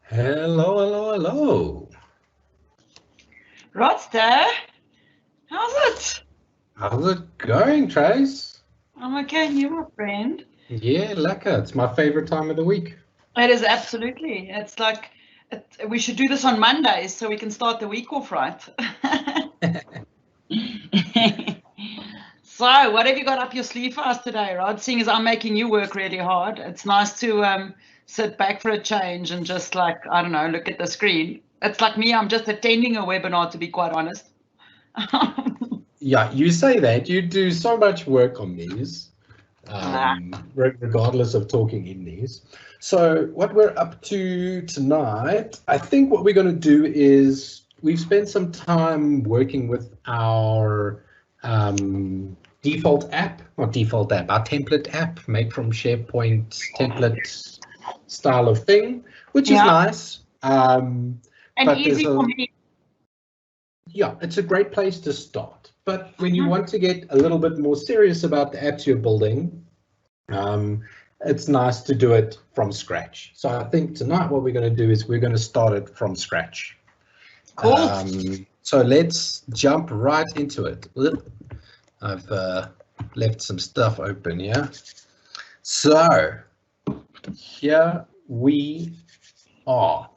Hello, hello, hello. Rodster, how's it? How's it going, Trace? I'm okay, and you, my friend? Yeah, lekker. It's my favorite time of the week. It is absolutely. It's like we should do this on Mondays so we can start the week off right. So, what have you got up your sleeve for us today, Rod? Seeing as I'm making you work really hard, it's nice to sit back for a change and just like, I don't know, look at the screen. It's like me, I'm just attending a webinar, to be quite honest. Yeah, you say that. You do so much work on these, regardless of talking in these. So what we're up to tonight, I think what we're going to do is we've spent some time working with our default app, not default app, our template app made from SharePoint template style of thing, which is nice. And but easy for me. Yeah, it's a great place to start. But when you want to get a little bit more serious about the apps you're building, it's nice to do it from scratch. So I think tonight what we're going to do is we're going to start it from scratch. Cool. So let's jump right into it. I've left some stuff open here. So here we are.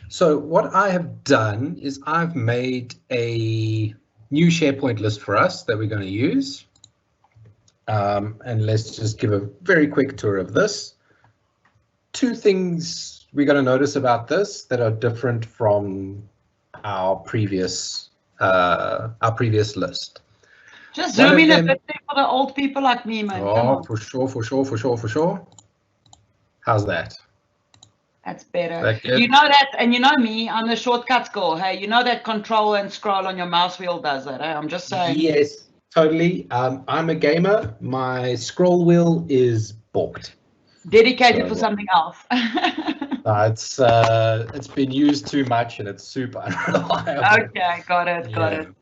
So what I have done is I've made a new SharePoint list for us that we're going to use. And let's just give a very quick tour of this. Two things we're going to notice about this that are different from our previous list. Just zoom in a bit there for the old people like me, man. Oh, for sure. How's that? That's better. You know that, and you know me, I'm the shortcuts girl. Hey, you know that control and scroll on your mouse wheel does that. Hey? I'm just saying. Yes, totally. I'm a gamer. My scroll wheel is balked. Dedicated for something else. It's been used too much and it's super unreliable. Okay, got it.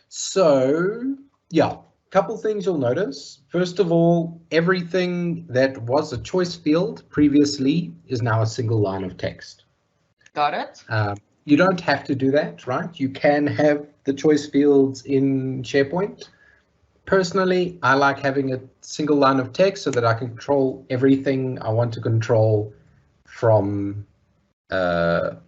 So yeah, couple things you'll notice. First of all, everything that was a choice field previously is now a single line of text. Got it. You don't have to do that, right? You can have the choice fields in SharePoint. Personally, I like having a single line of text so that I can control everything I want to control from Power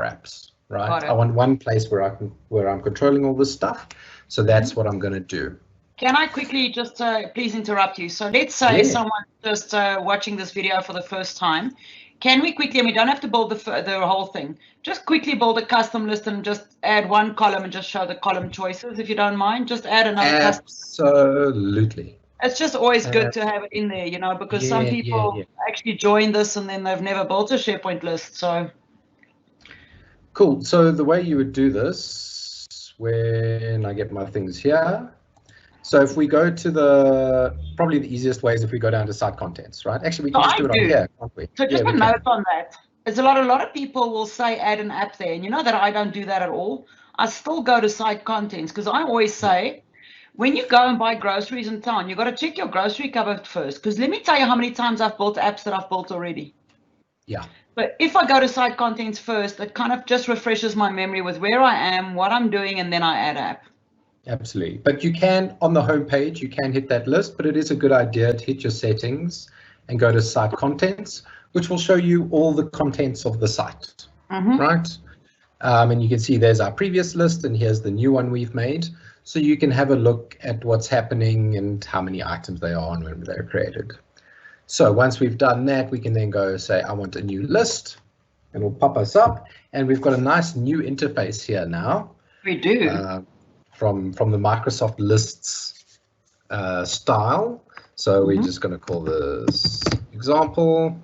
Apps. Right, I want one place where I'm controlling all this stuff. So that's what I'm going to do. Can I quickly just please interrupt you? So let's say someone just watching this video for the first time. Can we quickly, and we don't have to build the whole thing, just quickly build a custom list and just add one column and just show the column choices, if you don't mind. Just add another custom. Absolutely. It's just always good to have it in there, you know, because some people actually join this and then they've never built a SharePoint list. So. Cool. So the way you would do this, when I get my things here. So if we go to probably the easiest way is if we go down to site contents, right? Actually, we can just do it on here, can't we? So just a note on that. There's a lot of people will say add an app there, and you know that I don't do that at all. I still go to site contents because I always say, when you go and buy groceries in town, you got to check your grocery cupboard first. Because let me tell you how many times I've built apps that I've built already. Yeah. But if I go to site contents first, it kind of just refreshes my memory with where I am, what I'm doing, and then I add app. Absolutely. But you can, on the home page, you can hit that list, but it is a good idea to hit your settings and go to site contents, which will show you all the contents of the site, right? And you can see there's our previous list and here's the new one we've made. So you can have a look at what's happening and how many items they are and when they were created. So once we've done that, we can then go say, I want a new list, and it'll pop us up. And we've got a nice new interface here now. We do. From the Microsoft Lists style. So we're just going to call this example.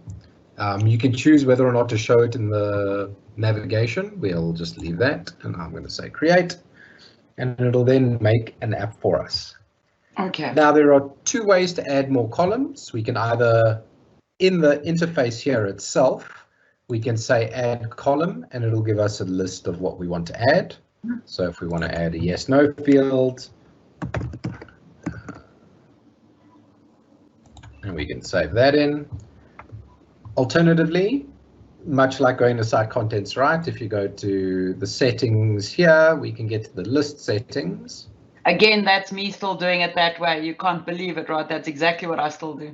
You can choose whether or not to show it in the navigation. We'll just leave that. And I'm going to say create. And it'll then make an app for us. Okay. Now there are two ways to add more columns. We can either, in the interface here itself, we can say add column and it'll give us a list of what we want to add. So if we want to add a yes, no field, and we can save that in. Alternatively, much like going to site contents, right? If you go to the settings here, we can get to the list settings. Again, that's me still doing it that way. You can't believe it, right? That's exactly what I still do.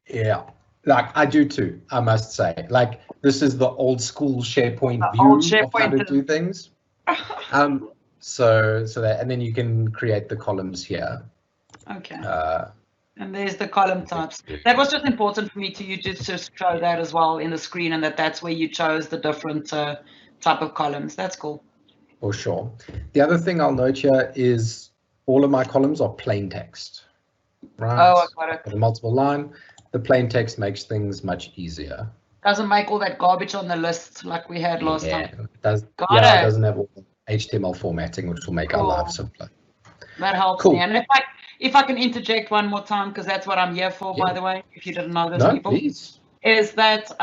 Yeah, like I do too, I must say. Like this is the old school SharePoint view of how to do things. So that, and then you can create the columns here. Okay. And there's the column types. That was just important for me to you just to show that as well in the screen, and that's where you chose the different type of columns. That's cool. For sure. The other thing I'll note here is all of my columns are plain text, right? Oh, I got it. The multiple line, the plain text makes things much easier. Doesn't make all that garbage on the list like we had last time. It doesn't have all the HTML formatting, which will make our lives simpler. That helps me. And if I can interject one more time, because that's what I'm here for, by the way, if you didn't know this, people. Please. Is that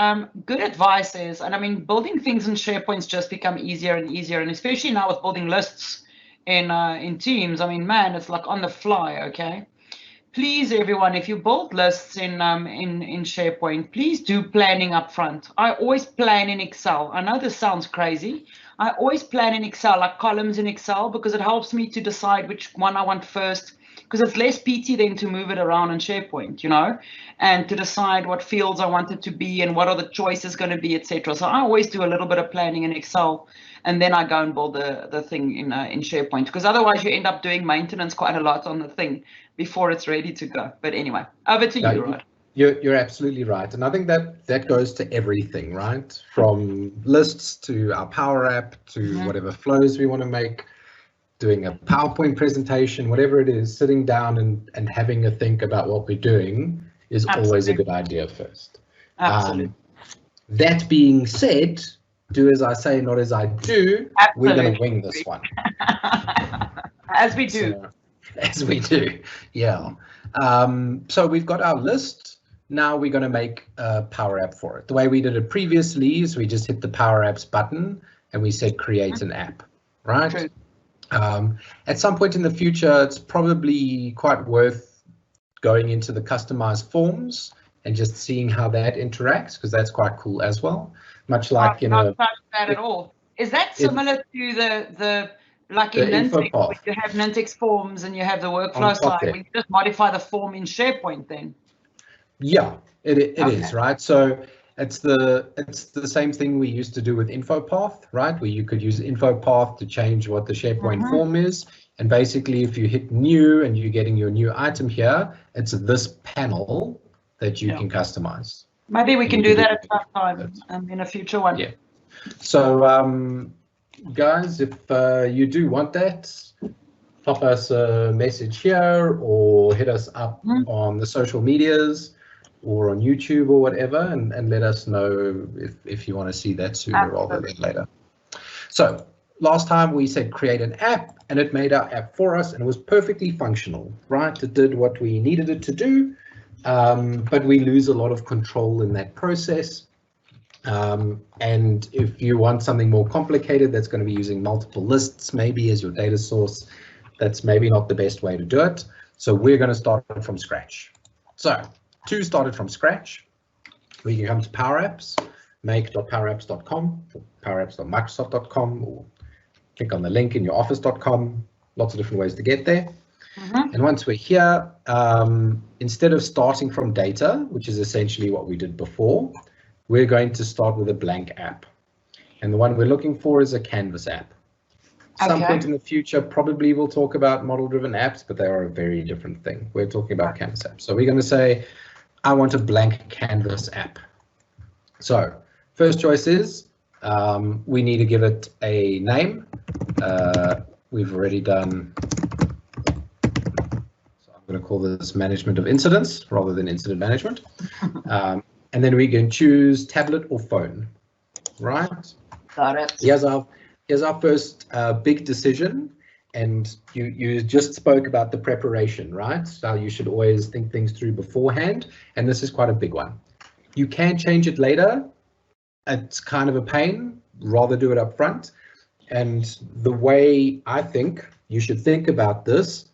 good advice is, and I mean, building things in SharePoint's just become easier and easier, and especially now with building lists in Teams. I mean, man, it's like on the fly. Okay, please, everyone, if you build lists in SharePoint, please do planning up front. I always plan in Excel. I know this sounds crazy. I always plan in Excel, like columns in Excel, because it helps me to decide which one I want first. Because it's less PT then to move it around in SharePoint, you know, and to decide what fields I want it to be and what are the choices going to be, etc. So I always do a little bit of planning in Excel, and then I go and build the thing in SharePoint, because otherwise you end up doing maintenance quite a lot on the thing before it's ready to go. But anyway, over to you, Rod. You're absolutely right, and I think that goes to everything, right? From lists to our Power App to whatever flows we want to make. Doing a PowerPoint presentation, whatever it is, sitting down and having a think about what we're doing is always a good idea first. Absolutely. That being said, do as I say, not as I do. Absolutely. We're going to wing this one. As we do. So, as we do, yeah. So we've got our list. Now we're going to make a Power App for it. The way we did it previously is we just hit the Power Apps button and we said create an app, right? True. At some point in the future, it's probably quite worth going into the customized forms and just seeing how that interacts, because that's quite cool as well. Much like, not touch that at all. Is that similar to the like in Nintex, where you have Nintex forms and you have the workflow side, where you just modify the form in SharePoint then? Yeah, it is, right? So it's the same thing we used to do with InfoPath, right? Where you could use InfoPath to change what the SharePoint form is. And basically, if you hit new and you're getting your new item here, it's this panel that you can customize. Maybe we can do that at some time in a future one. Yeah. So, guys, if you do want that, pop us a message here or hit us up on the social medias or on YouTube or whatever, and let us know if you want to see that sooner rather than later. So last time we said create an app, and it made our app for us, and it was perfectly functional, right? It did what we needed it to do, but we lose a lot of control in that process. And if you want something more complicated, that's going to be using multiple lists maybe as your data source, that's maybe not the best way to do it. So we're going to start from scratch. So to start it from scratch, we can come to Power Apps, make.powerapps.com, or powerapps.microsoft.com, or click on the link in your office.com. Lots of different ways to get there. And once we're here, instead of starting from data, which is essentially what we did before, we're going to start with a blank app. And the one we're looking for is a Canvas app. Some point in the future, probably we'll talk about model-driven apps, but they are a very different thing. We're talking about Canvas apps. So we're going to say, I want a blank Canvas app. So first choice is we need to give it a name. We've already done, so I'm going to call this management of incidents rather than incident management. And then we can choose tablet or phone, right? Got it. Here's our first big decision. And you just spoke about the preparation, right? So you should always think things through beforehand. And this is quite a big one. You can change it later. It's kind of a pain. Rather do it up front. And the way I think you should think about this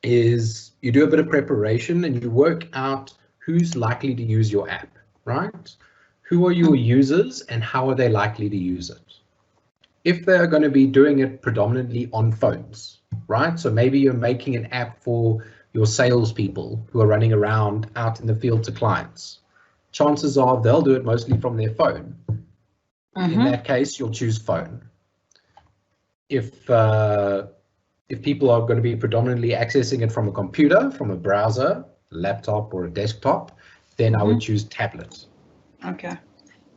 is you do a bit of preparation and you work out who's likely to use your app, right? who are your users and how are they likely to use it? If they're going to be doing it predominantly on phones, right? So maybe you're making an app for your salespeople who are running around out in the field to clients. Chances are they'll do it mostly from their phone. In that case, you'll choose phone. If people are going to be predominantly accessing it from a computer, from a browser, laptop, or a desktop, then I would choose tablet. Okay.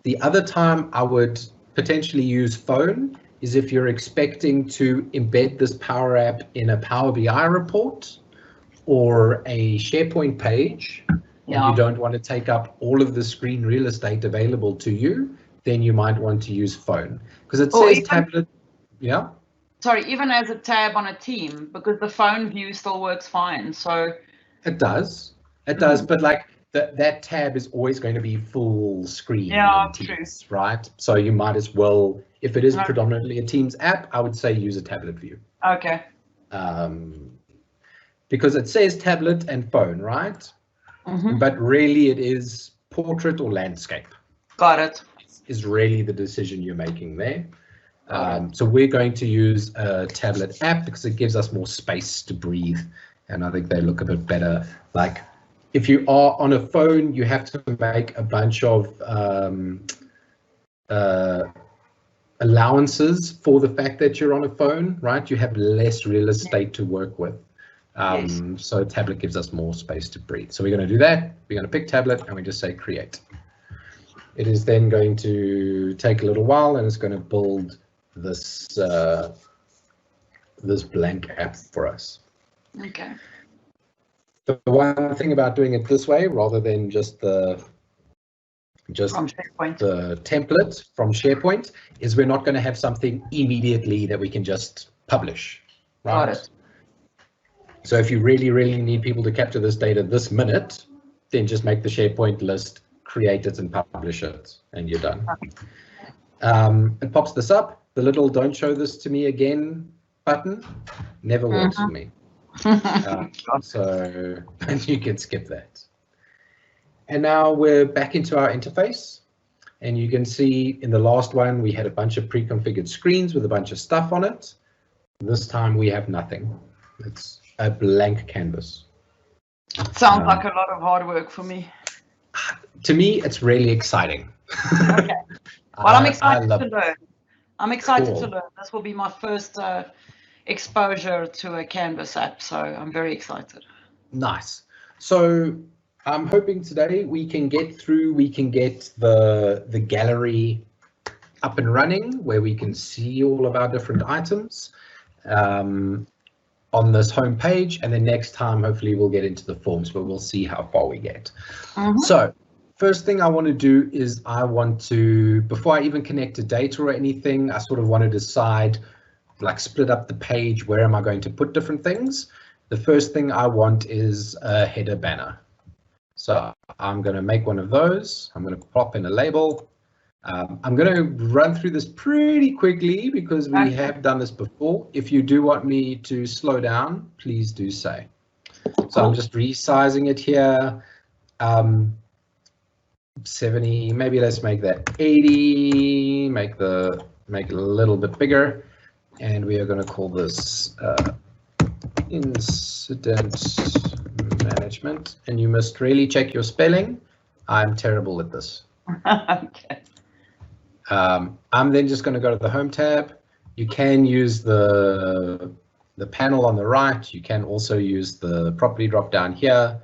The other time I would potentially use phone is if you're expecting to embed this Power App in a Power BI report or a SharePoint page, and you don't want to take up all of the screen real estate available to you, then you might want to use phone. Because it says tablet, yeah? Sorry, even as a tab on a team, because the phone view still works fine, so. It does, but like that tab is always going to be full screen. Yeah, in Teams, right? So you might as well, if it is predominantly a Teams app, I would say use a tablet view. Okay. Because it says tablet and phone, right? But really it is portrait or landscape. Got it. Is really the decision you're making there. So we're going to use a tablet app because it gives us more space to breathe. And I think they look a bit better. Like if you are on a phone, you have to make a bunch of allowances for the fact that you're on a phone, right? You have less real estate to work with. So a tablet gives us more space to breathe. So we're going to do that. We're going to pick tablet and we just say create. It is then going to take a little while and it's going to build this this blank app for us. Okay. The one thing about doing it this way, rather than just the template from SharePoint, is we're not going to have something immediately that we can just publish. Right? Got it. So if you really, really need people to capture this data this minute, then just make the SharePoint list, create it and publish it, and you're done. It pops this up. The little don't show this to me again button never works for me. So you can skip that. And now we're back into our interface. And you can see in the last one, we had a bunch of pre-configured screens with a bunch of stuff on it. This time we have nothing. It's a blank canvas. Sounds like a lot of hard work for me. To me, it's really exciting. Okay. Well, I'm excited to learn. I'm excited to learn. This will be my first exposure to a Canvas app, so I'm very excited. Nice. So I'm hoping today we can get the gallery up and running where we can see all of our different items on this home page, and then next time hopefully we'll get into the forms, but we'll see how far we get. So first thing I want to do is I want to, before I even connect to data or anything, I sort of want to decide, like split up the page, where am I going to put different things? The first thing I want is a header banner. So I'm going to make one of those. I'm going to pop in a label. I'm going to run through this pretty quickly because we have done this before. If you do want me to slow down, please do say. So I'm just resizing it here. 70, maybe let's make that 80, make it a little bit bigger, and we are going to call this incident management. And you must really check your spelling. I'm terrible at this. Okay. I'm then just going to go to the home tab. You can use the panel on the right. You can also use the property drop down here.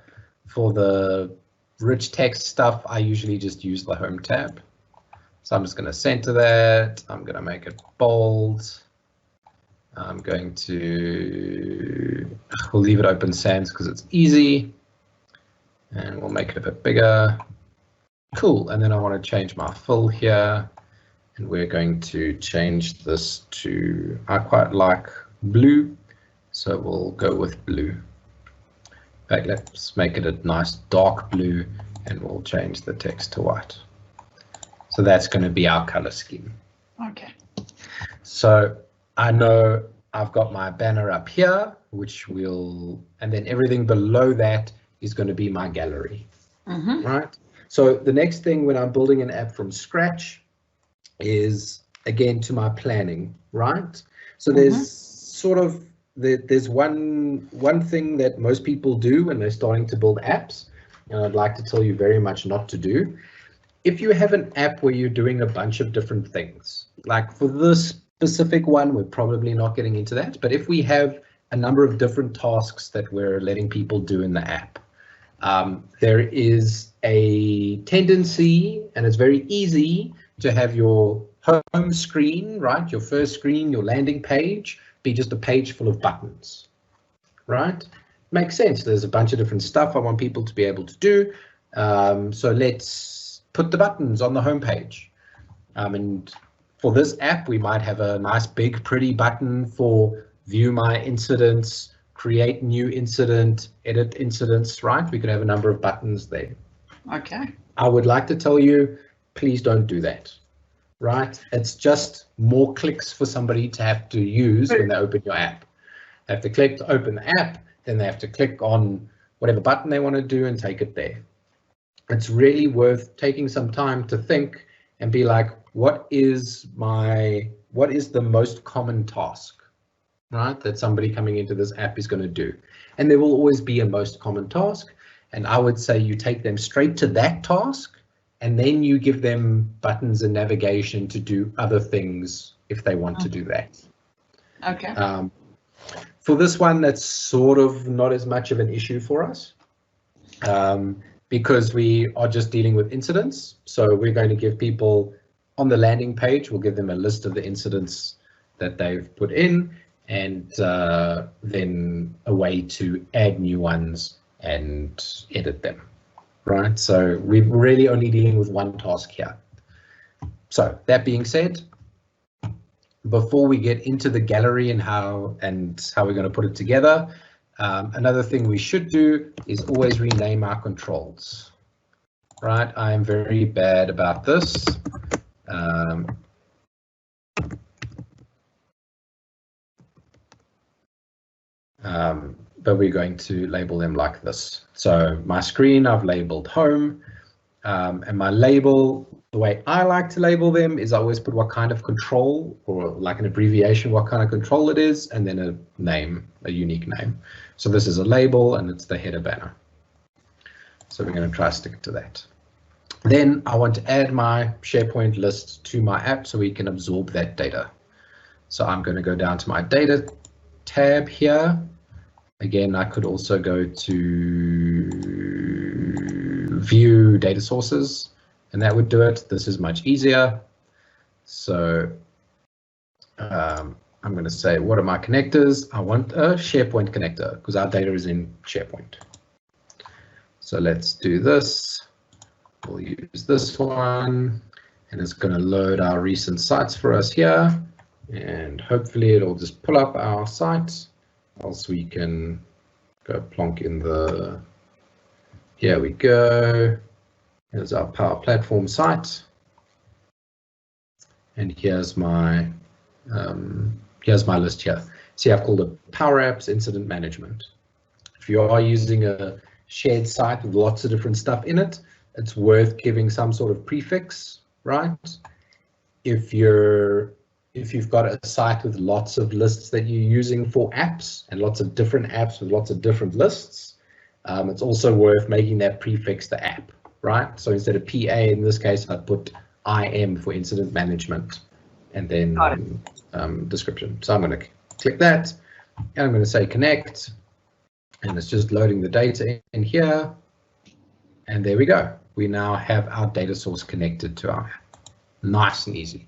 For the rich text stuff, I usually just use the home tab. So I'm just going to center that. I'm going to make it bold. I'm going to, we'll leave it open sans because it's easy. And we'll make it a bit bigger. Cool. And then I want to change my fill here. And we're going to change this to, I quite like blue. So we'll go with blue. Okay, let's make it a nice dark blue, and we'll change the text to white. So that's going to be our color scheme. Okay. So I know I've got my banner up here, which will, and then everything below that is going to be my gallery, right? So the next thing when I'm building an app from scratch is, again, to my planning, right? So there's sort of, there's one thing that most people do when they're starting to build apps, and I'd like to tell you very much not to do. If you have an app where you're doing a bunch of different things, like for this specific one, we're probably not getting into that, but if we have a number of different tasks that we're letting people do in the app, there is a tendency, and it's very easy, to have your home screen, right, your first screen, your landing page, be just a page full of buttons, right? Makes sense. There's a bunch of different stuff I want people to be able to do. So let's put the buttons on the home page. And for this app, we might have a nice big pretty button for view my incidents, create new incident, edit incidents, right? We could have a number of buttons there. Okay. I would like to tell you, please don't do that, right? It's just more clicks for somebody to have to use when they open your app. They have to click to open the app, then they have to click on whatever button they want to do and take it there. It's really worth taking some time to think and be like, what is the most common task, right, that somebody coming into this app is going to do? And there will always be a most common task. And I would say you take them straight to that task, and then you give them buttons and navigation to do other things if they want to do that. Okay. For this one, that's sort of not as much of an issue for us because we are just dealing with incidents. So we're going to give people on the landing page, we'll give them a list of the incidents that they've put in, and then a way to add new ones and edit them. Right, so we're really only dealing with one task here. So that being said, before we get into the gallery and how we're going to put it together, another thing we should do is always rename our controls. Right, I am very bad about this. But we're going to label them like this. So my screen, I've labeled home, and my label, the way I like to label them is I always put what kind of control, or like an abbreviation, what kind of control it is, and then a name, a unique name. So this is a label and it's the header banner. So we're going to try to stick to that. Then I want to add my SharePoint list to my app so we can absorb that data. So I'm going to go down to my data tab here. Again, I could also go to view data sources, and that would do it. This is much easier. So I'm going to say, what are my connectors? I want a SharePoint connector because our data is in SharePoint. So let's do this. We'll use this one, and it's going to load our recent sites for us here. And hopefully it'll just pull up our site. Else we can go plonk in the, here we go. Here's our Power Platform site. And here's my list here. See, I've called it Power Apps Incident Management. If you are using a shared site with lots of different stuff in it, it's worth giving some sort of prefix, right? If you've got a site with lots of lists that you're using for apps and lots of different apps with lots of different lists, it's also worth making that prefix the app, right? So instead of PA, in this case, I'd put IM for incident management and then description. So I'm going to click that and I'm going to say connect, and it's just loading the data in here. And there we go. We now have our data source connected to our app. Nice and easy.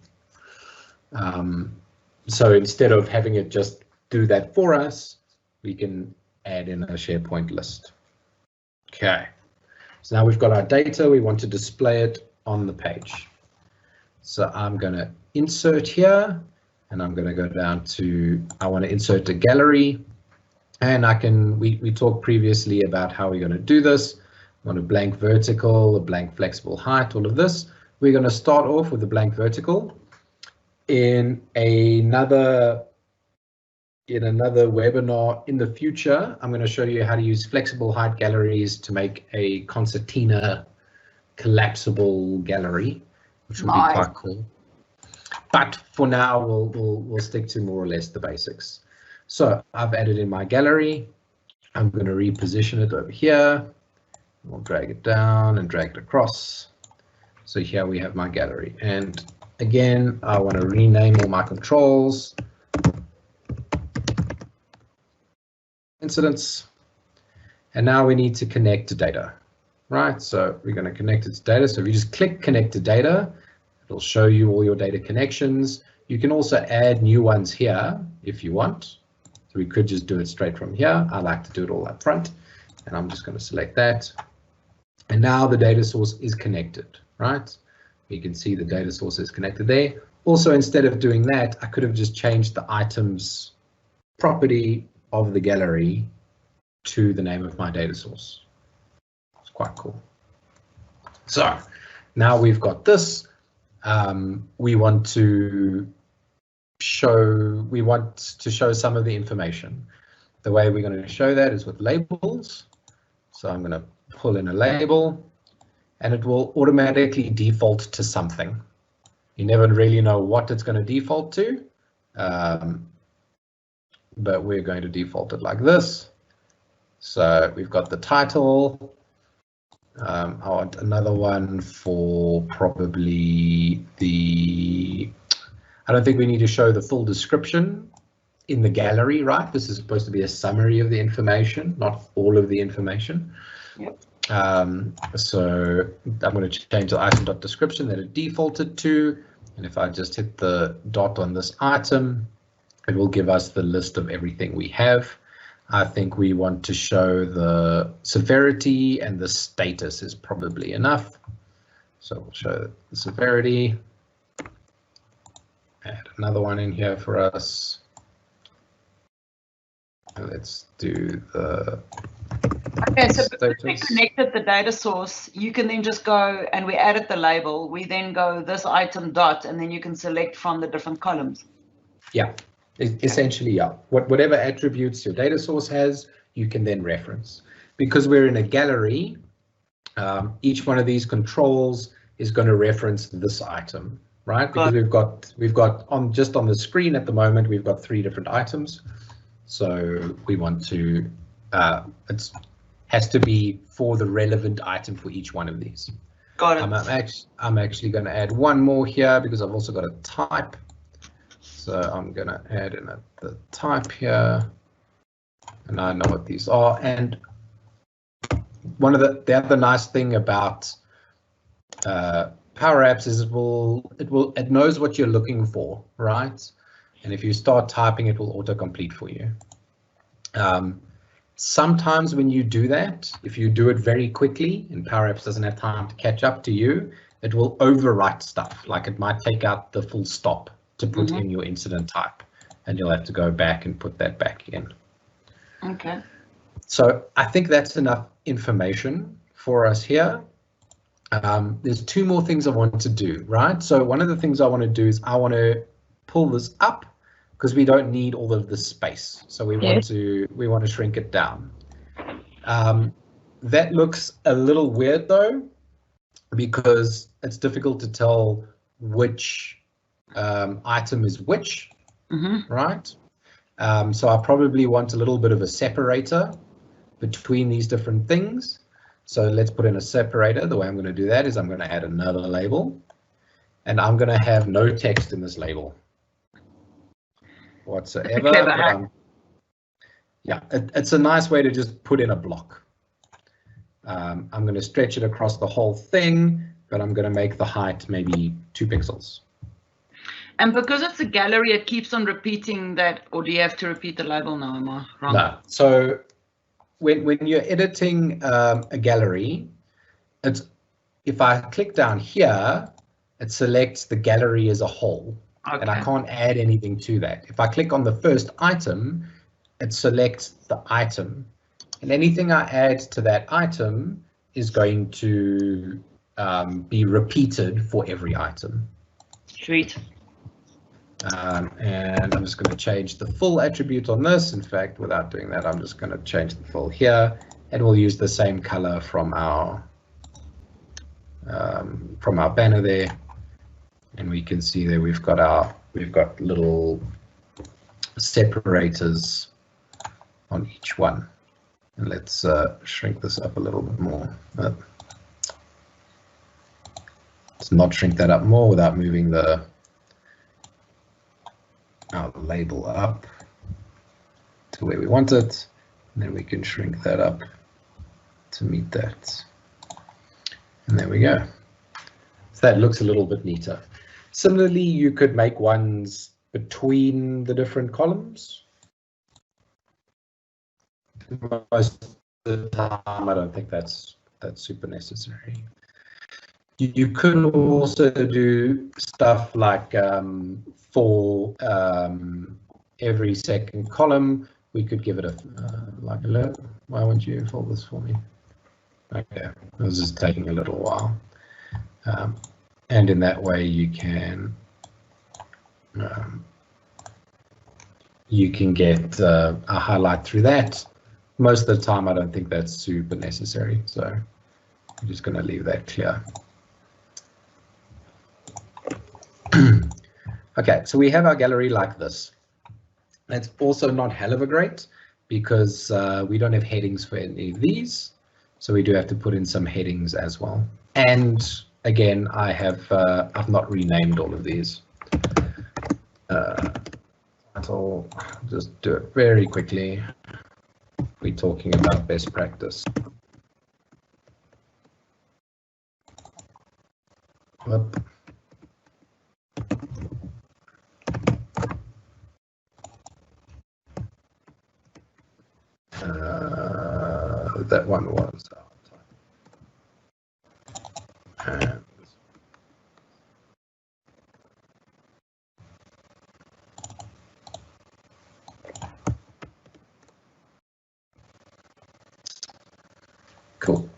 So instead of having it just do that for us, we can add in a SharePoint list. Okay, so now we've got our data, we want to display it on the page. So I'm going to insert here, and I'm going to go down to, I want to insert a gallery, and we talked previously about how we're going to do this. I want a blank vertical, a blank flexible height, all of this. We're going to start off with a blank vertical. In another webinar in the future, I'm going to show you how to use flexible height galleries to make a concertina collapsible gallery, which would be quite cool. But for now, we'll stick to more or less the basics. So I've added in my gallery. I'm going to reposition it over here. We'll drag it down and drag it across. So here we have my gallery. And again, I want to rename all my controls. Incidents. And now we need to connect to data, right? So we're going to connect it to data. So if you just click connect to data, it'll show you all your data connections. You can also add new ones here if you want. So we could just do it straight from here. I like to do it all up front, and I'm just going to select that. And now the data source is connected, right? You can see the data source is connected there. Also, instead of doing that, I could have just changed the items property of the gallery to the name of my data source. It's quite cool. So now we've got this. We want to show some of the information. The way we're going to show that is with labels. So I'm going to pull in a label, and it will automatically default to something. You never really know what it's going to default to, but we're going to default it like this. So we've got the title. I want another one for probably the, I don't think we need to show the full description in the gallery, right? This is supposed to be a summary of the information, not all of the information. Yep. So I'm going to change the item.description that it defaulted to. And if I just hit the dot on this item, it will give us the list of everything we have. I think we want to show the severity, and the status is probably enough. So we'll show the severity. Add another one in here for us. And let's do the Okay, so because we connected the data source, you can then just go, and we added the label, we then go this item dot, and then you can select from the different columns. Yeah, essentially, yeah. Whatever attributes your data source has, you can then reference. Because we're in a gallery, each one of these controls is going to reference this item, right? Because we've got on just on the screen at the moment, we've got 3 different items. So we want to, it has to be for the relevant item for each one of these. Got it. I'm actually going to add one more here because I've also got a type. So I'm going to add in the type here, and I know what these are. And one of the other nice thing about Power Apps is it knows what you're looking for, right? And if you start typing, it will autocomplete for you. Sometimes when you do that, if you do it very quickly and Power Apps doesn't have time to catch up to you, it will overwrite stuff. Like it might take out the full stop to put in your incident type, and you'll have to go back and put that back in. Okay. So I think that's enough information for us here. There's 2 more things I want to do, right? So one of the things I want to do is I want to pull this up because we don't need all of the space. So we want to shrink it down. That looks a little weird though, because it's difficult to tell which item is which, right? So I probably want a little bit of a separator between these different things. So let's put in a separator. The way I'm going to do that is I'm going to add another label, and I'm going to have no text in this label whatsoever. Yeah, it's a nice way to just put in a block. I'm going to stretch it across the whole thing, but I'm going to make the height maybe 2 pixels. And because it's a gallery, it keeps on repeating that, or do you have to repeat the label now? Am I wrong? No. So when you're editing a gallery, if I click down here, it selects the gallery as a whole. Okay. And I can't add anything to that. If I click on the first item, it selects the item, and anything I add to that item is going to be repeated for every item. Sweet. And I'm just going to change the full attribute on this. In fact, without doing that, I'm just going to change the full here, and we'll use the same color from our from our banner there, and we can see there we've got little separators on each one. And let's shrink this up a little bit more. Let's not shrink that up more without moving our label up to where we want it. And then we can shrink that up to meet that. And there we go. So that looks a little bit neater. Similarly, you could make ones between the different columns. Most of the time, I don't think that's super necessary. You could also do stuff like for every second column, we could give it a like alert. Why won't you fold this for me? Okay, this is taking a little while. And in that way, you can get a highlight through that. Most of the time, I don't think that's super necessary, so I'm just going to leave that clear. Okay, so we have our gallery like this. That's also not hell of a great because we don't have headings for any of these, so we do have to put in some headings as well. And again, I've not renamed all of these. I'll just do it very quickly. We're talking about best practice. Whoop. That one was and cool.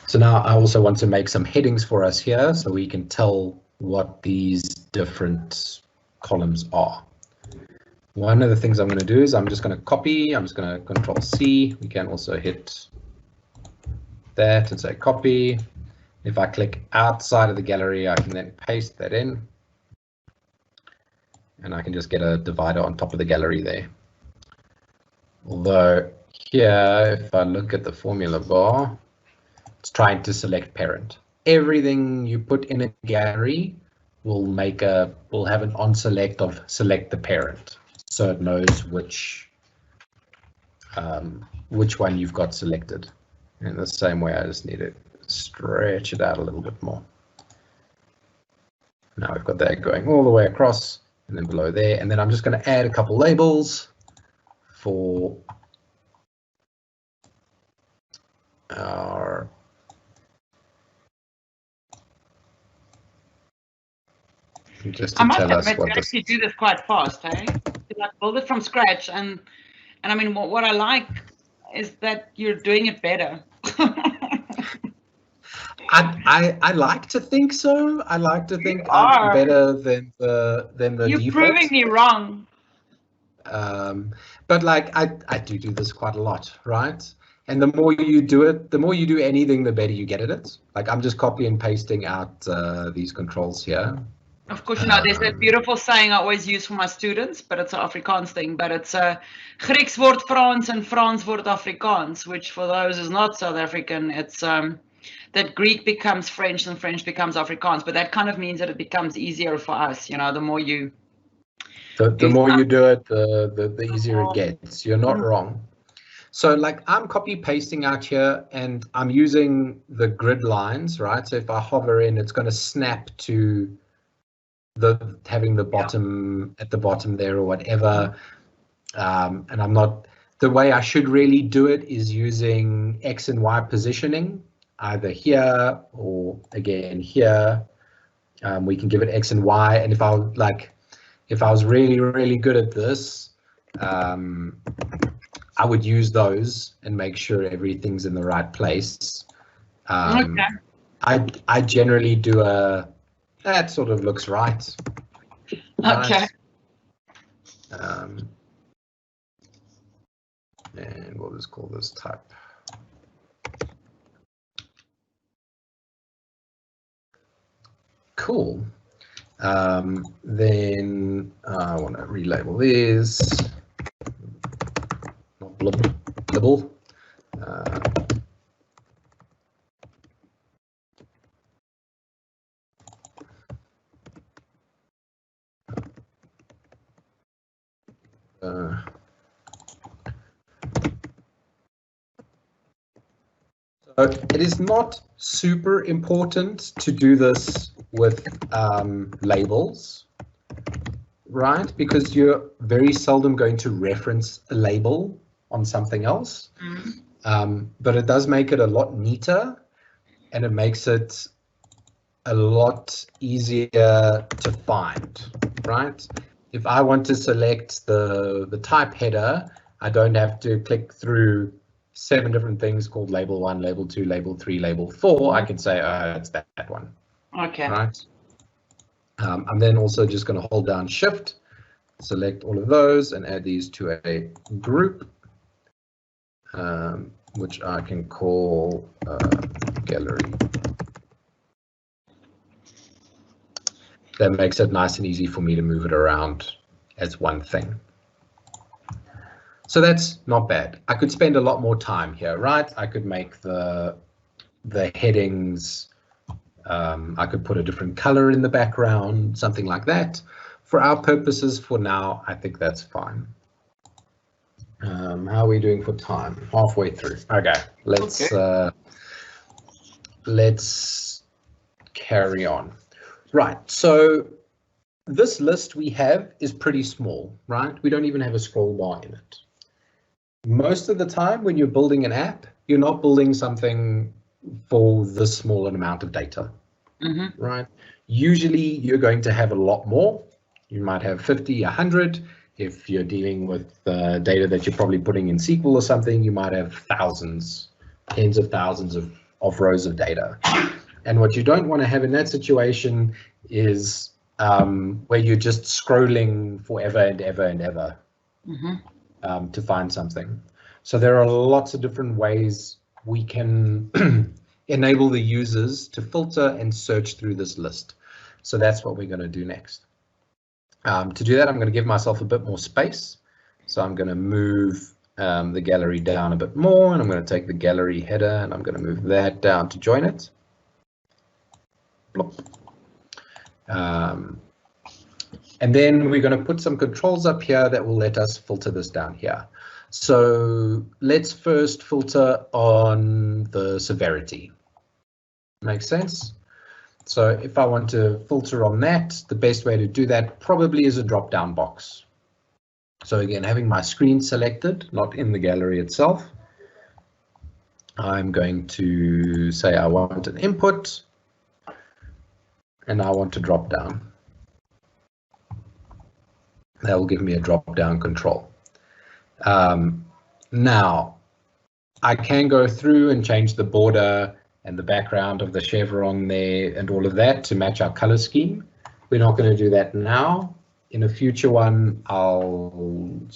So now I also want to make some headings for us here so we can tell what these different columns are. One of the things I'm going to do is I'm just going to copy. I'm just going to Control C. We can also hit that and say copy. If I click outside of the gallery, I can then paste that in. And I can just get a divider on top of the gallery there. Although here, if I look at the formula bar, it's trying to select parent. Everything you put in a gallery will have an on select of select the parent. So it knows which one you've got selected. In the same way, I just need to stretch it out a little bit more. Now we've got that going all the way across and then below there. And then I'm just going to add a couple labels for our just to tell us what this. You do this quite fast, eh? Like build it from scratch, and I mean, what I like is that you're doing it better. I like to think so. I like to think I'm better than the You're default. proving me wrong. But like I do this quite a lot, right? And the more you do it, the more you do anything, the better you get at it. Like I'm just copy and pasting out these controls here. Of course, you know, there's that beautiful saying I always use for my students, but it's an Afrikaans thing, but it's Grieks word Frans and Frans word Afrikaans, which for those who's not South African, it's that Greek becomes French and French becomes Afrikaans, but that kind of means that it becomes easier for us, you know, the more you... The more you do it, the easier it gets. You're not wrong. So like I'm copy pasting out here and I'm using the grid lines, right? So if I hover in, it's going to snap to having the bottom at the bottom there or whatever. And I'm not, the way I should really do it is using X and Y positioning, either here or again here. We can give it X and Y. And if I was really, really good at this, I would use those and make sure everything's in the right place. Okay. I generally do that sort of looks right. Okay. And we'll just call this type. cool. Then I want to relabel these. Not blibble. So it is not super important to do this with labels, right? Because you're very seldom going to reference a label on something else. But it does make it a lot neater, and it makes it a lot easier to find, right? If I want to select the type header, I don't have to click through 7 different things called label 1, label 2, label 3, label 4. I can say, it's that one. Okay. Right. I'm then also just going to hold down Shift, select all of those, and add these to a group, which I can call gallery. That makes it nice and easy for me to move it around as one thing. So that's not bad. I could spend a lot more time here, right? I could make the headings, I could put a different color in the background, something like that. For our purposes for now, I think that's fine. How are we doing for time? Halfway through. Okay, let's carry on. Right, so this list we have is pretty small, right? We don't even have a scroll bar in it. Most of the time when you're building an app, you're not building something for this small an amount of data, right? Usually you're going to have a lot more. You might have 50, 100. If you're dealing with data that you're probably putting in SQL or something, you might have thousands, tens of thousands of rows of data. And what you don't want to have in that situation is where you're just scrolling forever and ever and ever to find something. So there are lots of different ways we can enable the users to filter and search through this list. So that's what we're going to do next. To do that, I'm going to give myself a bit more space. So I'm going to move the gallery down a bit more, and I'm going to take the gallery header and I'm going to move that down to join it. And then we're going to put some controls up here that will let us filter this down here. So let's first filter on the severity. Makes sense? So if I want to filter on that, the best way to do that probably is a drop-down box. So again, having my screen selected, not in the gallery itself, I'm going to say I want an input, and I want to drop down. That will give me a drop-down control. Now, I can go through and change the border and the background of the chevron there and all of that to match our color scheme. We're not going to do that now. In a future one, I'll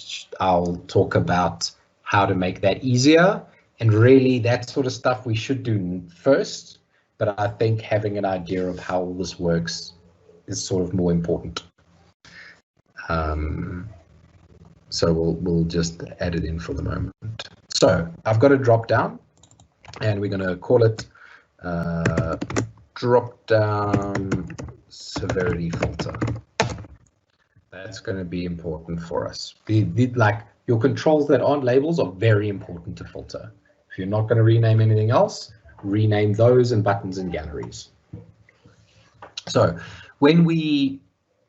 talk about how to make that easier. And really, that sort of stuff we should do first. But I think having an idea of how all this works is sort of more important. So we'll just add it in for the moment. So I've got a drop down, and we're going to call it drop down severity filter. That's going to be important for us. Like your controls that aren't labels are very important to filter. If you're not going to rename anything else, rename those and buttons and galleries. So when we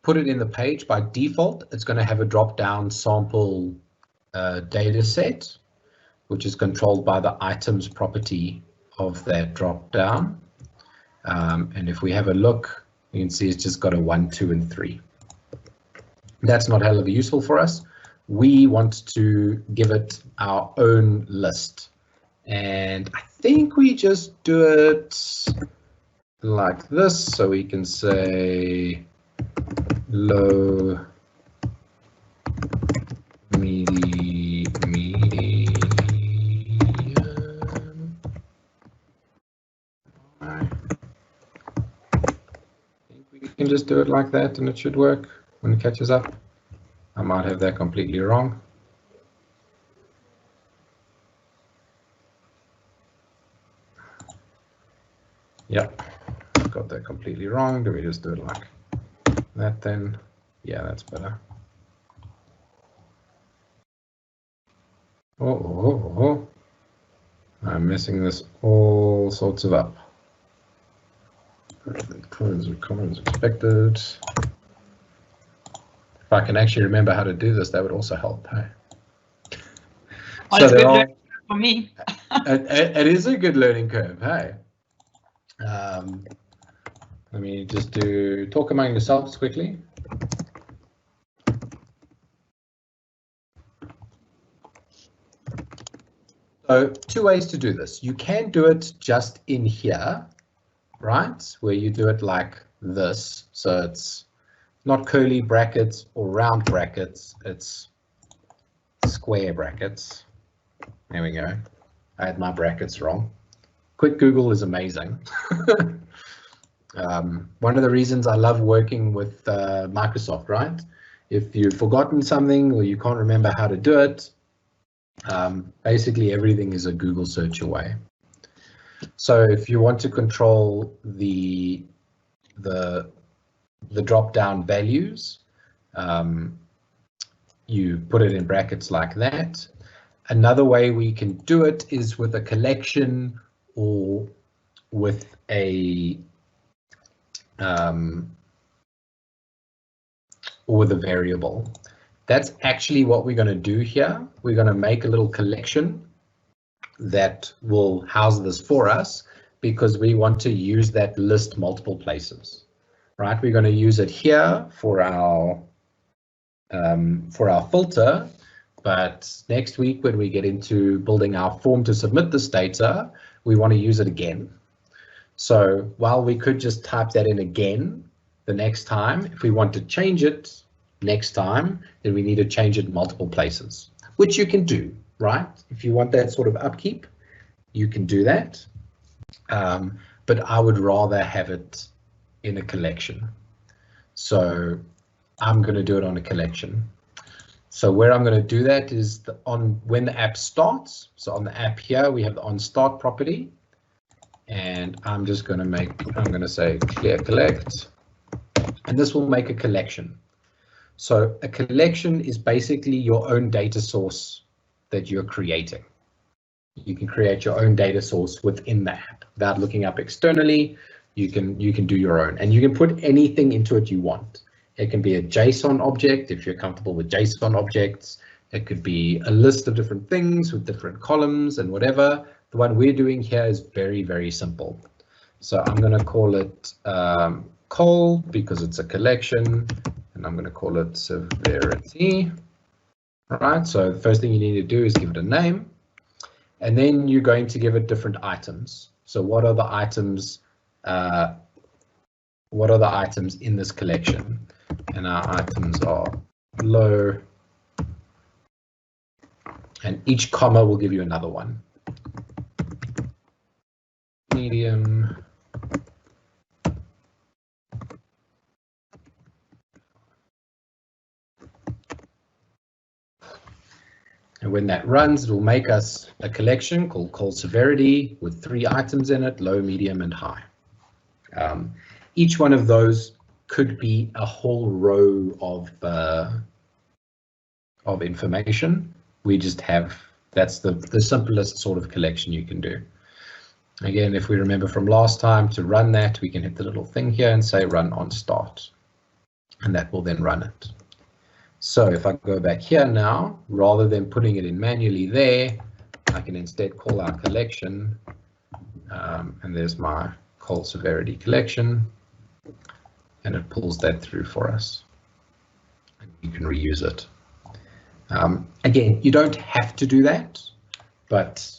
put it in the page, by default, it's going to have a drop-down sample data set, which is controlled by the items property of that drop-down. And if we have a look, you can see it's just got a 1, 2, and 3. That's not hell of a useful for us. We want to give it our own list. And I think we just do it like this, so we can say low, medium. I think can just do it like that and it should work when it catches up. I might have that completely wrong. Yep, got that completely wrong. Do we just do it like that then? Yeah, that's better. Oh. I'm messing this all sorts of up. Comments expected. If I can actually remember how to do this, that would also help. Hey? Well, so it's good learning for me. It is a good learning curve. Hey. Let me just talk among yourselves quickly. So 2 ways to do this. You can do it just in here, right? Where you do it like this. So it's not curly brackets or round brackets, it's square brackets. There we go. I had my brackets wrong. Quick Google is amazing. One of the reasons I love working with Microsoft, right? If you've forgotten something or you can't remember how to do it, basically everything is a Google search away. So if you want to control the drop-down values, you put it in brackets like that. Another way we can do it is with a collection or with a variable. That's actually what we're going to do here. We're going to make a little collection that will house this for us because we want to use that list multiple places, right? We're going to use it here for our filter, but next week when we get into building our form to submit this data, we want to use it again. So while we could just type that in again the next time, if we want to change it next time, then we need to change it multiple places, which you can do, right? If you want that sort of upkeep, you can do that. But I would rather have it in a collection. So I'm going to do it on a collection. So where I'm going to do that is when the app starts. So on the app here, we have the onStart property. And I'm just going to say clear collect. And this will make a collection. So a collection is basically your own data source that you're creating. You can create your own data source within the app without looking up externally. You can do your own, and you can put anything into it you want. It can be a JSON object if you're comfortable with JSON objects. It could be a list of different things with different columns and whatever. The one we're doing here is very, very simple. So I'm going to call it col because it's a collection, and I'm going to call it severity. All right, so the first thing you need to do is give it a name, and then you're going to give it different items. So what are the items? What are the items in this collection? And our items are low, and each comma will give you another one. Medium, and when that runs, it will make us a collection called col severity with 3 items in it: low, medium, and high. Each one of those could be a whole row of information. We just have, that's the simplest sort of collection you can do. Again, if we remember from last time, to run that, we can hit the little thing here and say run on start, and that will then run it. So if I go back here now, rather than putting it in manually there, I can instead call our collection, and there's my col severity collection, and it pulls that through for us. And you can reuse it. Again, you don't have to do that, but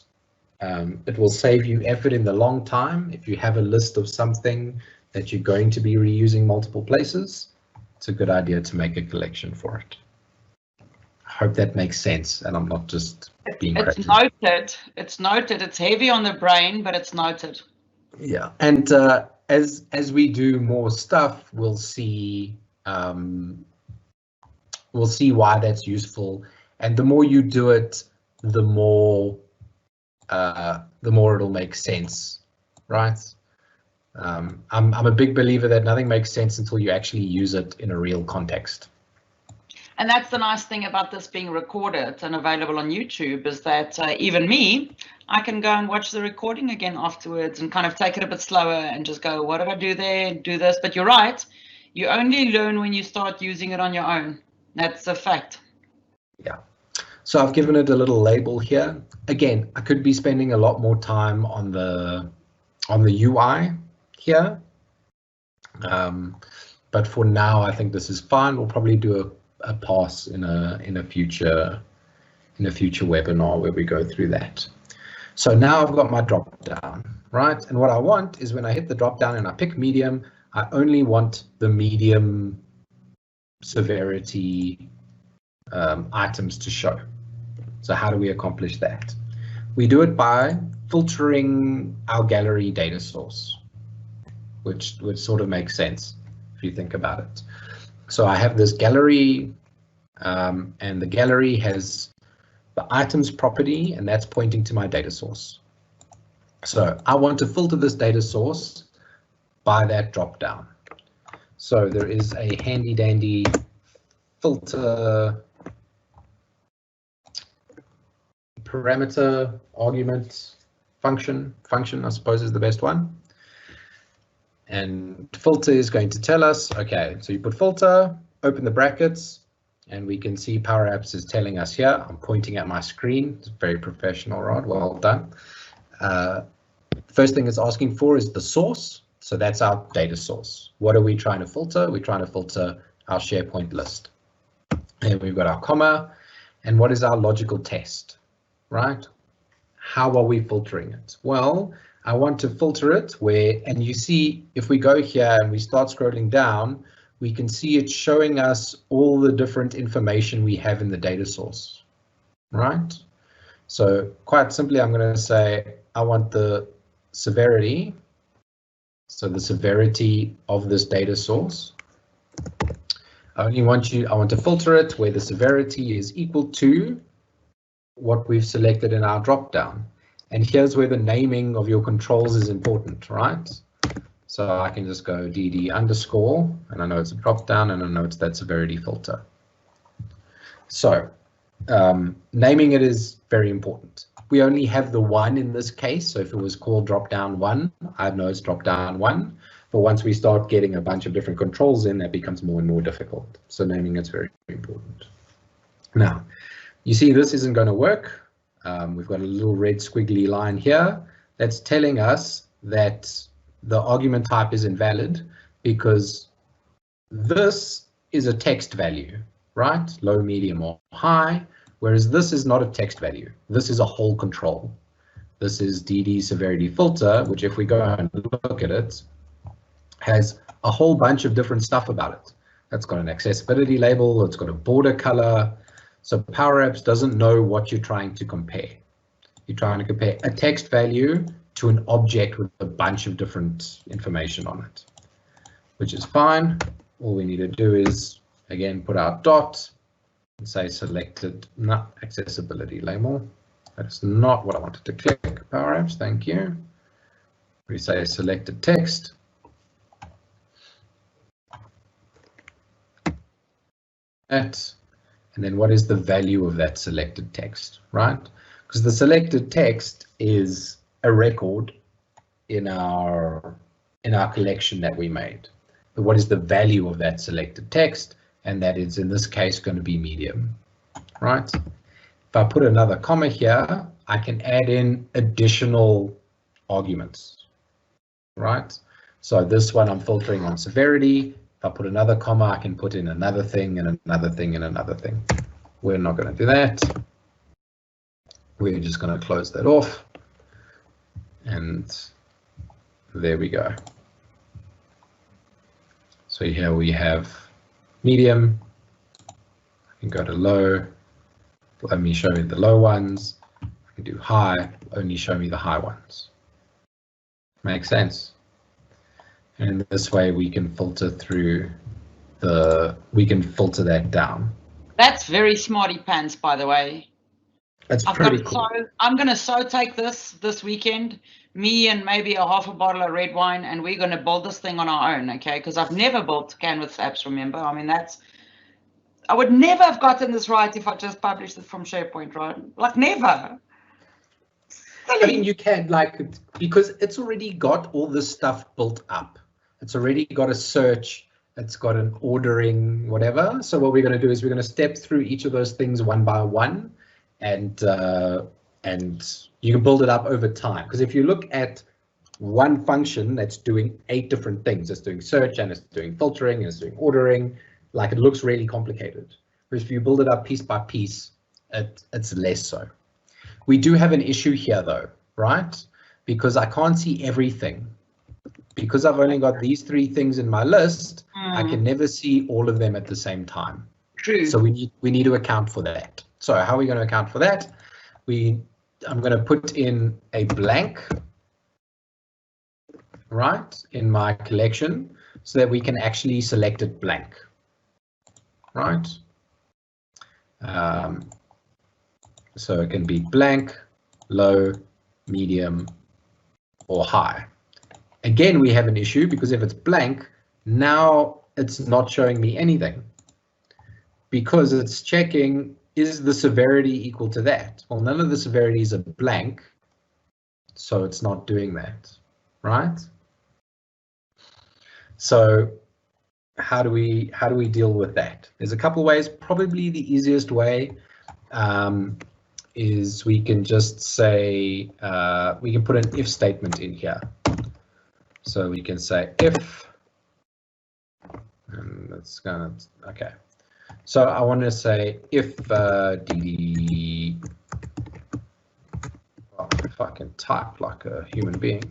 it will save you effort in the long time. If you have a list of something that you're going to be reusing multiple places, it's a good idea to make a collection for it. I hope that makes sense, and I'm not just being crazy. It's noted. It's noted. It's heavy on the brain, but it's noted. Yeah, and as we do more stuff, we'll see why that's useful. And the more you do it, the more it'll make sense, right? I'm a big believer that nothing makes sense until you actually use it in a real context. And that's the nice thing about this being recorded and available on YouTube, is that even me, I can go and watch the recording again afterwards and kind of take it a bit slower and just go, what did I do there? Do this. But you're right. You only learn when you start using it on your own. That's a fact. Yeah. So I've given it a little label here. Again, I could be spending a lot more time on the UI here. But for now, I think this is fine. We'll probably do a pass in a future webinar where we go through that. So now I've got my drop down, right? And what I want is when I hit the drop down and I pick medium, I only want the medium severity items to show. So how do we accomplish that? We do it by filtering our gallery data source, which would sort of make sense if you think about it. So I have this gallery, and the gallery has the items property, and that's pointing to my data source. So I want to filter this data source by that drop down. So there is a handy dandy filter parameter argument function, I suppose is the best one. And filter is going to tell us, okay, so you put filter, open the brackets, and we can see Power Apps is telling us here. I'm pointing at my screen. It's very professional, Rod. Well done. First thing it's asking for is the source. So that's our data source. What are we trying to filter? We're trying to filter our SharePoint list. And we've got our comma. And what is our logical test, right? How are we filtering it? Well, I want to filter it where, and you see, if we go here and we start scrolling down, we can see it showing us all the different information we have in the data source, right? So quite simply, I'm going to say, I want the severity. So the severity of this data source. I want to filter it where the severity is equal to what we've selected in our drop down. And here's where the naming of your controls is important, right? So I can just go DD underscore, and I know it's a drop down, and I know it's that severity filter. So naming it is very important. We only have the one in this case. So if it was called drop down one, I know it's drop down one. But once we start getting a bunch of different controls in, that becomes more and more difficult. So naming it's very, very important. Now, you see this isn't going to work. We've got a little red squiggly line here that's telling us that the argument type is invalid because this is a text value, right? Low, medium, or high, whereas this is not a text value. This is a whole control. This is DD severity filter, which if we go and look at it, has a whole bunch of different stuff about it. It's got an accessibility label, it's got a border color. So Power Apps doesn't know what you're trying to compare. You're trying to compare a text value to an object with a bunch of different information on it, which is fine. All we need to do is, again, put our dot and say selected, not accessibility label. That's not what I wanted to click, Power Apps, thank you. We say selected text. That. And then what is the value of that selected text, right? Because the selected text is a record in our collection that we made. But what is the value of that selected text? And that is in this case going to be medium, right? If I put another comma here, I can add in additional arguments, right? So this one I'm filtering on severity. If I put another comma, I can put in another thing and another thing and another thing. We're not going to do that. We're just going to close that off. And there we go. So here we have medium. I can go to low. Let me show you the low ones. I can do high. Only show me the high ones. Makes sense. And this way we can filter through we can filter that down. That's very smarty pants, by the way. That's pretty cool. I'm going to take this weekend, me and maybe a half a bottle of red wine, and we're going to build this thing on our own, okay? Because I've never built Canvas apps, remember? I mean, I would never have gotten this right if I just published it from SharePoint, right? Like, never. I mean, you can, like, because it's already got all this stuff built up. It's already got a search. It's got an ordering, whatever. So what we're going to do is we're going to step through each of those things one by one, and you can build it up over time. Because if you look at one function that's doing 8 different things, it's doing search and it's doing filtering and it's doing ordering, like, it looks really complicated. Whereas if you build it up piece by piece, it's less so. We do have an issue here though, right? Because I can't see everything. Because I've only got these 3 things in my list, I can never see all of them at the same time. True. So we need to account for that. So how are we going to account for that? I'm going to put in a blank, right, in my collection, so that we can actually select it blank, right? So it can be blank, low, medium, or high. Again, we have an issue because if it's blank, now it's not showing me anything because it's checking, is the severity equal to that? Well, none of the severities are blank, so it's not doing that, right? So how do we deal with that? There's a couple ways. Probably the easiest way is we can just say, we can put an if statement in here. So we can say if, and that's gonna, okay. So I want to say if dd, well, if I can type like a human being.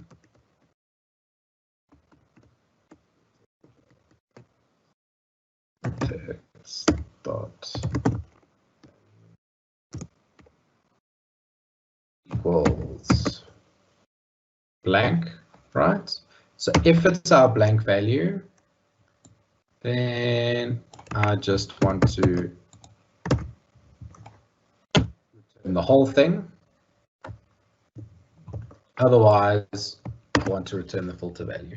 Text dot equals blank, right? So if it's our blank value, then I just want to return the whole thing. Otherwise, I want to return the filter value.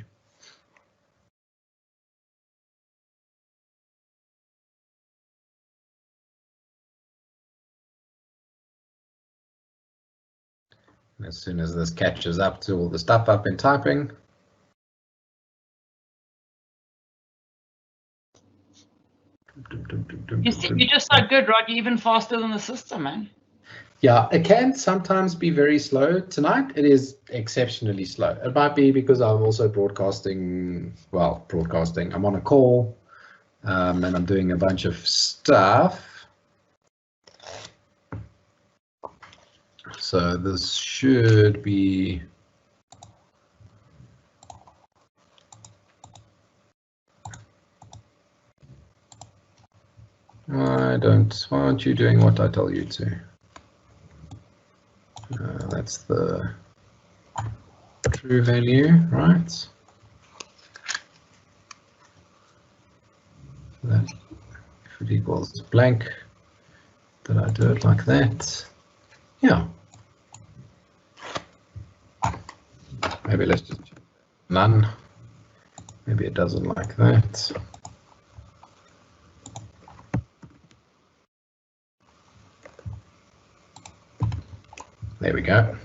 And as soon as this catches up to all the stuff I've been typing, you're just so good, right? You're even faster than the system, man. Yeah, it can sometimes be very slow. Tonight, it is exceptionally slow. It might be because I'm also broadcasting. I'm on a call, and I'm doing a bunch of stuff. So this should be. Why aren't you doing what I tell you to? That's the true value, right? That if it equals blank, did I do it like that? Yeah. Maybe let's just none. Maybe it doesn't like that. There we go.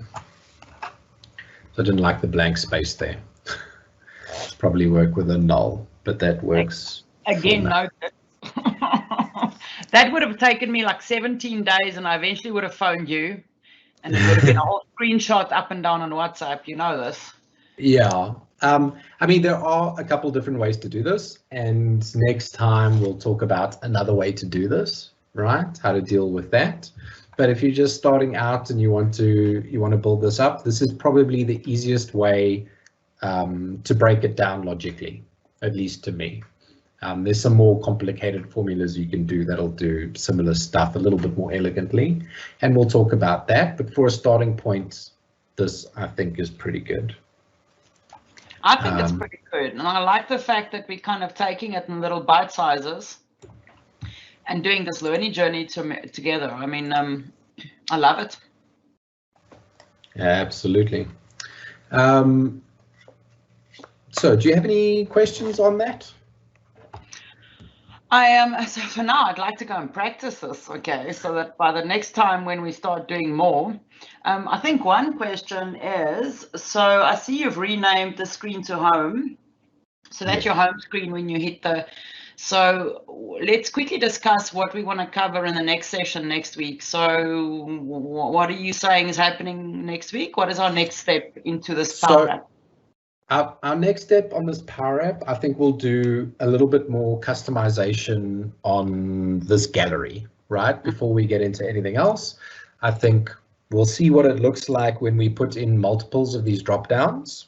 So I didn't like the blank space there. Probably work with a null, but that works. Again, no. That would have taken me like 17 days and I eventually would have phoned you and it would have been a whole screenshot up and down on WhatsApp. You know this. Yeah. I mean, there are a couple different ways to do this. And next time we'll talk about another way to do this, right? How to deal with that. But if you're just starting out and you want to build this up, this is probably the easiest way to break it down logically, at least to me. There's some more complicated formulas you can do that'll do similar stuff a little bit more elegantly, and we'll talk about that. But for a starting point, this I think is pretty good. I think it's pretty good. And I like the fact that we're kind of taking it in little bite sizes and doing this learning journey together. I mean, I love it. Yeah, absolutely. So do you have any questions on that? So for now, I'd like to go and practice this, okay, so that by the next time when we start doing more, I think one question is, so I see you've renamed the screen to home. So that's your home screen when you hit the, so let's quickly discuss what we want to cover in the next session next week. So what are you saying is happening next week? What is our next step into this Power App? Our next step on this Power App, I think we'll do a little bit more customization on this gallery, right? Before we get into anything else, I think we'll see what it looks like when we put in multiples of these drop downs.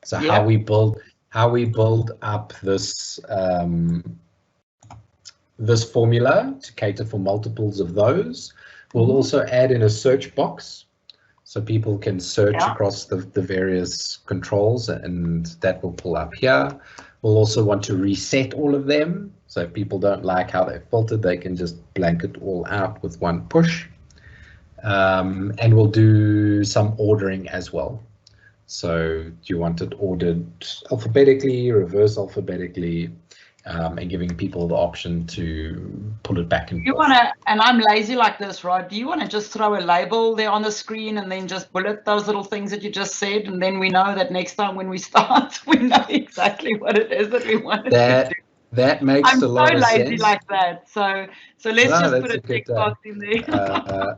So how we build up this this formula to cater for multiples of those. We'll also add in a search box so people can search across the various controls, and that will pull up here. We'll also want to reset all of them. So if people don't like how they're filtered, they can just blanket all out with one push. And we'll do some ordering as well. So do you want it ordered alphabetically, reverse alphabetically, and giving people the option to pull it back and forth. You want to, and I'm lazy like this, right? Do you want to just throw a label there on the screen and then just bullet those little things that you just said, and then we know that next time when we start, we know exactly what it is that we want to do. That makes a lot of sense. I'm so lazy like that. So let's just put a tick box in there.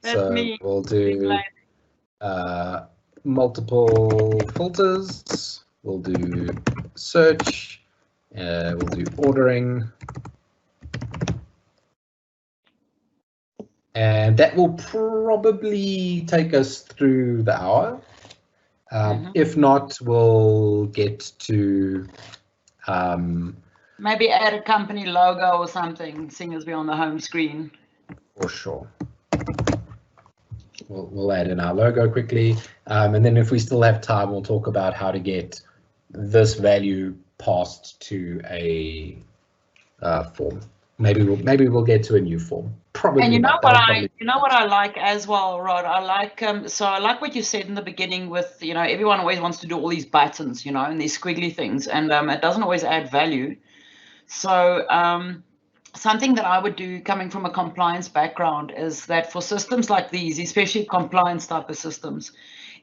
That's so me. We'll do multiple filters. We'll do search. We'll do ordering. And that will probably take us through the hour. If not, we'll get to maybe add a company logo or something, seeing as we're on the home screen. For sure. We'll add in our logo quickly. And then if we still have time, we'll talk about how to get this value passed to a form. Maybe we'll get to a new form. Probably. And you know what I like as well, Rod. I like so I like what you said in the beginning with, you know, everyone always wants to do all these buttons, you know, and these squiggly things, and it doesn't always add value. So something that I would do, coming from a compliance background, is that for systems like these, especially compliance type of systems,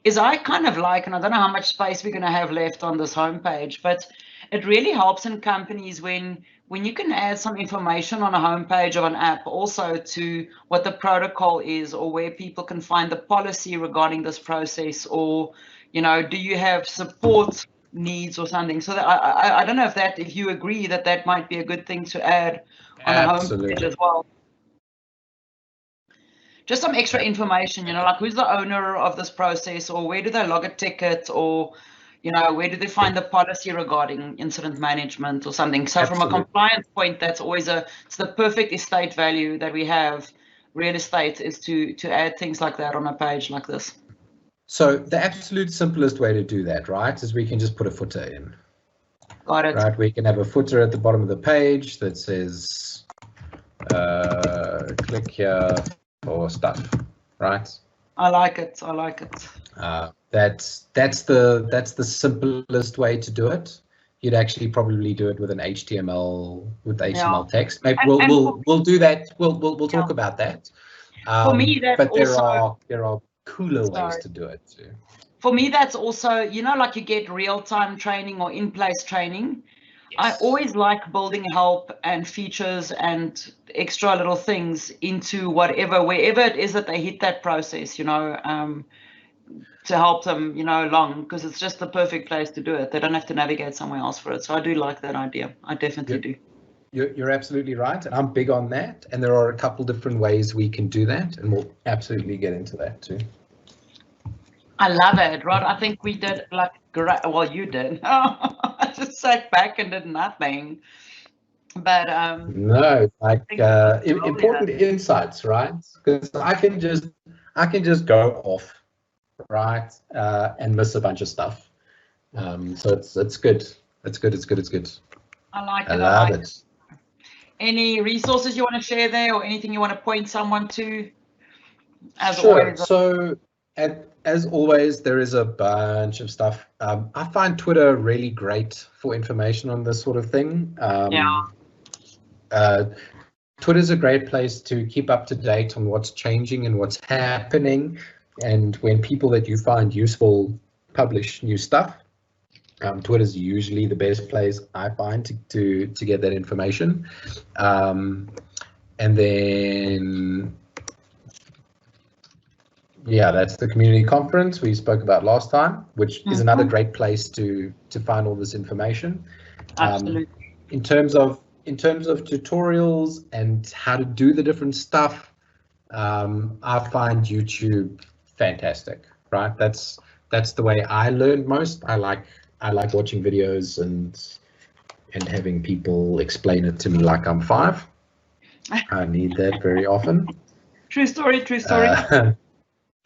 is I kind of like, and I don't know how much space we're going to have left on this homepage, but it really helps in companies when you can add some information on a homepage of an app also to what the protocol is, or where people can find the policy regarding this process, or, you know, do you have support needs or something. So that I don't know if you agree that might be a good thing to add on a homepage as well. Just some extra information, you know, like who's the owner of this process, or where do they log a ticket, or, you know, where do they find the policy regarding incident management or something. So from a compliance point, that's always it's the perfect estate value that we have. Real estate is to add things like that on a page like this. So the absolute simplest way to do that, right, is we can just put a footer in. Got it. Right, we can have a footer at the bottom of the page that says click here for stuff, right? I like it. I like it. That's the simplest way to do it. You'd actually probably do it with an HTML text. Maybe we'll do that. We'll talk about that. For me, that's but there are cooler ways to do it too. For me, that's also, you know, like you get real-time training or in-place training. Yes. I always like building help and features and extra little things into wherever it is that they hit that process, you know, to help them, you know, along, because it's just the perfect place to do it. They don't have to navigate somewhere else for it. So I do like that idea. I definitely do. You're absolutely right, and I'm big on that. And there are a couple different ways we can do that, and we'll absolutely get into that too. I love it, Rod. I think we did like great. Well, you did. I just sat back and did nothing. But no, like important insights, right? Because I can just go off, right, and miss a bunch of stuff. So it's good. It's good. I like I it. love like it. Any resources you want to share there, or anything you want to point someone to? As Sure. always. So, as always, there is a bunch of stuff. I find Twitter really great for information on this sort of thing. Twitter's a great place to keep up to date on what's changing and what's happening, and when people that you find useful publish new stuff. Twitter's usually the best place I find to get that information. And then, yeah, that's the community conference we spoke about last time, which is another great place to find all this information. Absolutely. In terms of tutorials and how to do the different stuff, I find YouTube fantastic. Right, that's the way I learned most. I like watching videos and having people explain it to me like I'm 5. I need that very often. True story.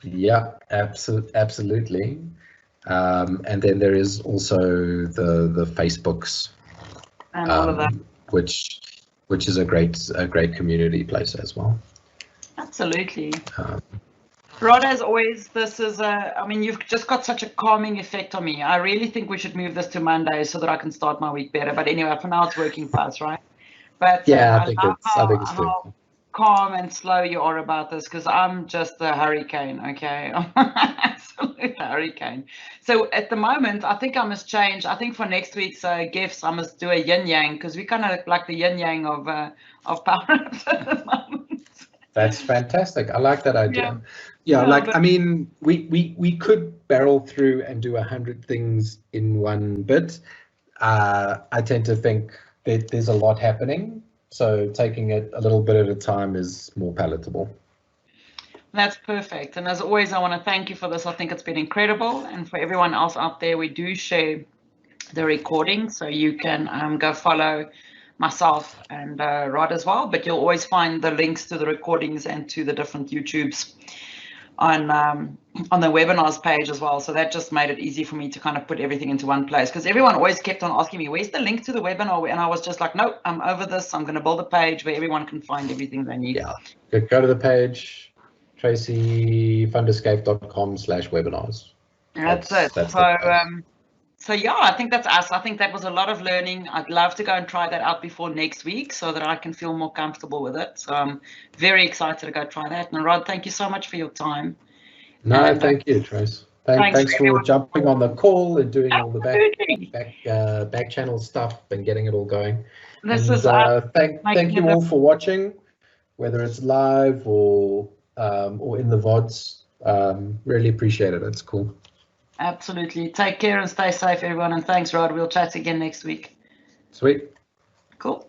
Yeah, absolutely. And then there is also the Facebooks, and all of that, which is a great community place as well. Absolutely. Rod, as always, this is I mean, you've just got such a calming effect on me. I really think we should move this to Monday so that I can start my week better. But anyway, for now it's working for us, right? But yeah, I think it's how calm and slow you are about this, because I'm just a hurricane, okay? I'm an absolute hurricane. So at the moment, I think I must change. I think for next week's gifts, I must do a yin yang, because we kind of like the yin yang of power ups at the moment. That's fantastic. I like that idea. Yeah, I mean, we could barrel through and do 100 things in one bit. I tend to think that there's a lot happening, so taking it a little bit at a time is more palatable. That's perfect. And as always, I want to thank you for this. I think it's been incredible. And for everyone else out there, we do share the recording, so you can go follow myself and Rod as well. But you'll always find the links to the recordings and to the different YouTubes on the webinars page as well. So that just made it easy for me to kind of put everything into one place, because everyone always kept on asking me, where's the link to the webinar? And I was just like, nope, I'm over this. I'm going to build a page where everyone can find everything they need. Yeah, go to the page, tracyfundescape.com/webinars. That's it. So yeah, I think that's us. I think that was a lot of learning. I'd love to go and try that out before next week so that I can feel more comfortable with it. So I'm very excited to go try that. And Rod, thank you so much for your time. No, thank you, Trace. Thanks for jumping on the call and doing all the back channel stuff and getting it all going. Thank you all for watching, whether it's live or in the VODs. Really appreciate it. It's cool. Absolutely. Take care and stay safe, everyone. And thanks, Rod. We'll chat again next week. Sweet. Cool.